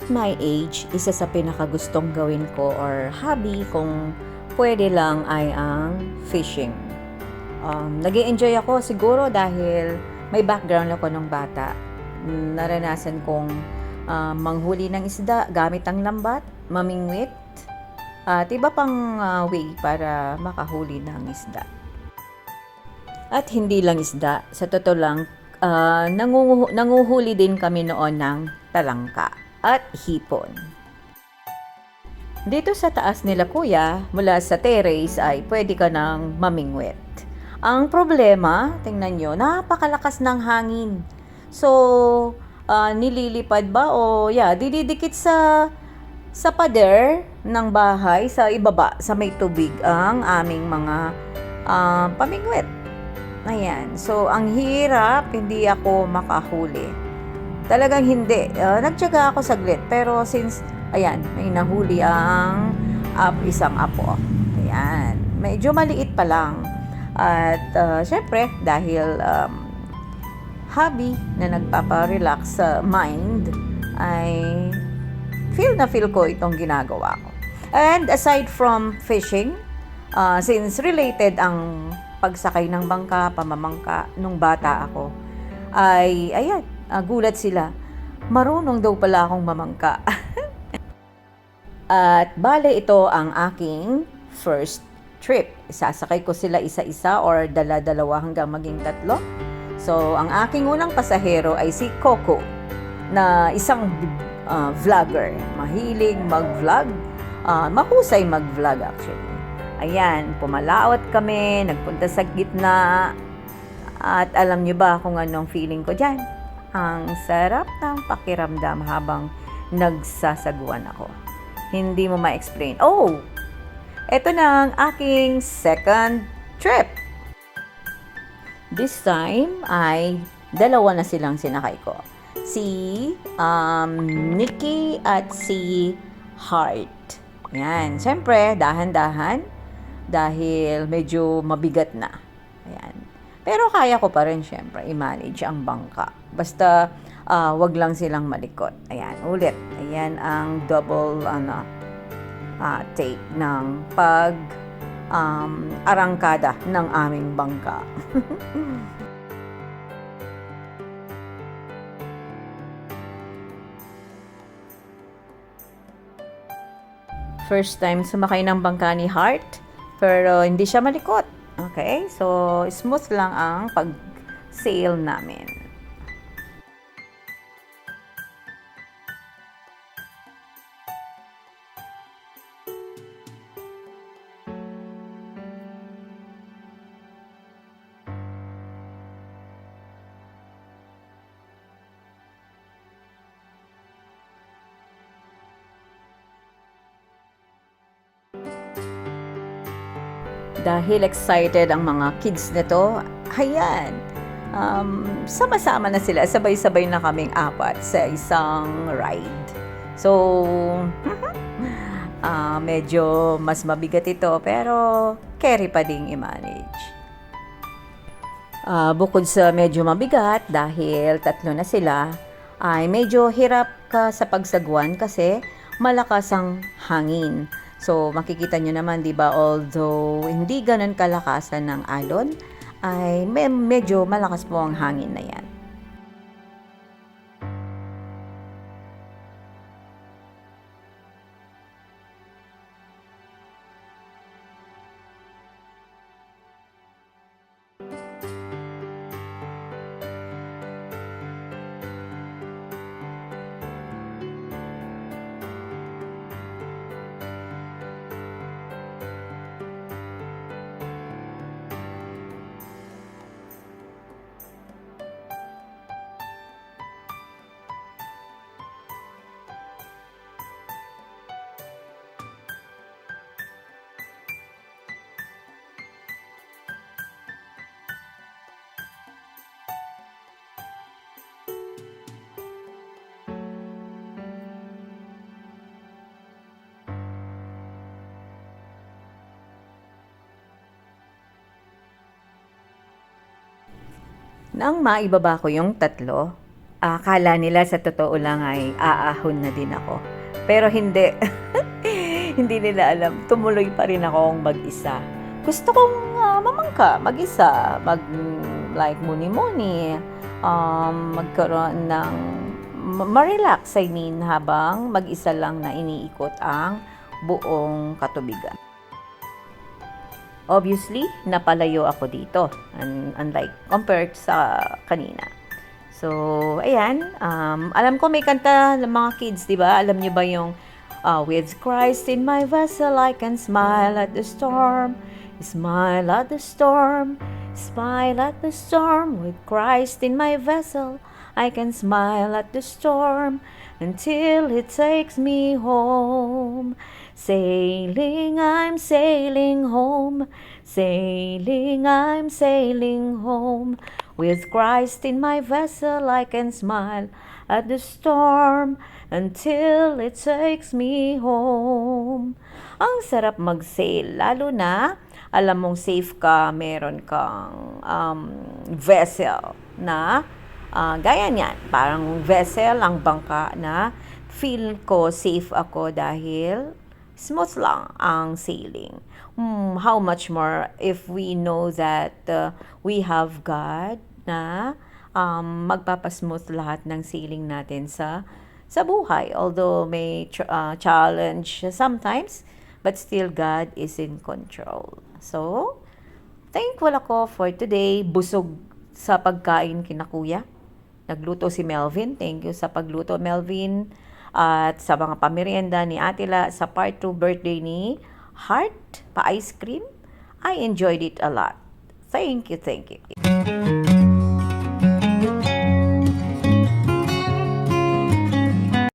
At my age, isa sa pinakagustong gawin ko or hobby kung pwede lang ay ang fishing. Nag-enjoy ako siguro dahil may background ako nung bata. Naranasan kong manghuli ng isda gamit ang lambat, mamingwit, at iba pang way para makahuli ng isda. At hindi lang isda, sa totoo lang, nanguhuli din kami noon ng talangka at hipon. Dito sa taas nila kuya, mula sa terrace ay pwede ka nang mamingwit. Ang problema, tingnan nyo, napakalakas ng hangin. So, nililipad ba o dididikit sa pader ng bahay sa ibaba, sa may tubig ang aming mga pamingwit. Ayan. So, ang hirap, hindi ako makahuli. Talagang hindi. Nagtiyaga ako saglit. Pero since, ayan, may nahuli ang isang apo. Ayan. Medyo maliit pa lang. At, syempre, dahil hobby na nagpaparelax sa mind, ay feel na feel ko itong ginagawa ko. And aside from fishing, since related ang pagsakay ng bangka, pamamangka, nung bata ako, ay, ayan, gulat sila. Marunong daw pala akong mamangka. At bale ito ang aking first trip. Isasakay ko sila isa-isa or dala-dalawa hanggang maging tatlo. So, ang aking unang pasahero ay si Coco, na isang vlogger. Mahilig mag-vlog. Mahusay mag-vlog actually. Ayan, pumalaot kami, nagpunta sa gitna. At alam nyo ba kung anong feeling ko dyan? Ang sarap ng pakiramdam habang nagsasaguan ako. Hindi mo ma-explain. Oh! Ito na ang aking second trip. This time ay dalawa na silang sinakay ko. Si Nikki at si Heart. Yan. Siyempre, dahan-dahan dahil medyo mabigat na. Ayan. Pero kaya ko pa rin siyempre i-manage ang bangka. Basta wag lang silang malikot. Ayan, ulit. Ayan ang double take ng arangkada ng aming bangka. First time sumakay ng bangka ni Heart, pero hindi siya malikot. Okay? So, smooth lang ang pag-sail namin. Dahil excited ang mga kids nito, ayan, sama-sama na sila, sabay-sabay na kaming apat sa isang ride. So, medyo mas mabigat ito, pero carry pa ding i-manage. Bukod sa medyo mabigat, dahil tatlo na sila, ay medyo hirap ka sa pagsagwan kasi malakas ang hangin. So, makikita nyo naman, di ba, although hindi ganun kalakasan ng alon, ay medyo malakas po ang hangin na yan. Nang maibaba ko yung tatlo, Akala nila sa totoo lang ay aahon na din ako. Pero hindi. Hindi nila alam. Tumuloy pa rin akong mag-isa. Gusto kong mamangka, mag-isa, like muni-muni, magkaroon ng ma-relax, I mean, habang mag-isa lang na iniikot ang buong katubigan. Obviously, napalayo ako dito, unlike compared sa kanina. So, ayan, alam ko may kanta ng mga kids, di ba? Alam niyo ba yung with Christ in my vessel, I can smile at the storm. Smile at the storm, smile at the storm. With Christ in my vessel, I can smile at the storm until it takes me home. Sailing, I'm sailing home. Sailing, I'm sailing home. With Christ in my vessel, I can smile at the storm until it takes me home. Ang sarap mag-sail, lalo na alam mong safe ka, meron kang vessel na gaya niyan, parang vessel ang bangka na feel ko safe ako dahil smooth lang ang sailing. How much more if we know that we have God na magpapasmooth lahat ng sailing natin sa buhay. Although may challenge sometimes, but still God is in control. So, thankful ako for today. Busog sa pagkain kina Kuya. Nagluto si Melvin. Thank you sa pagluto, Melvin. At sa mga pamerienda ni Atila sa part 2 birthday ni Heart, pa-ice cream. I enjoyed it a lot. Thank you, thank you.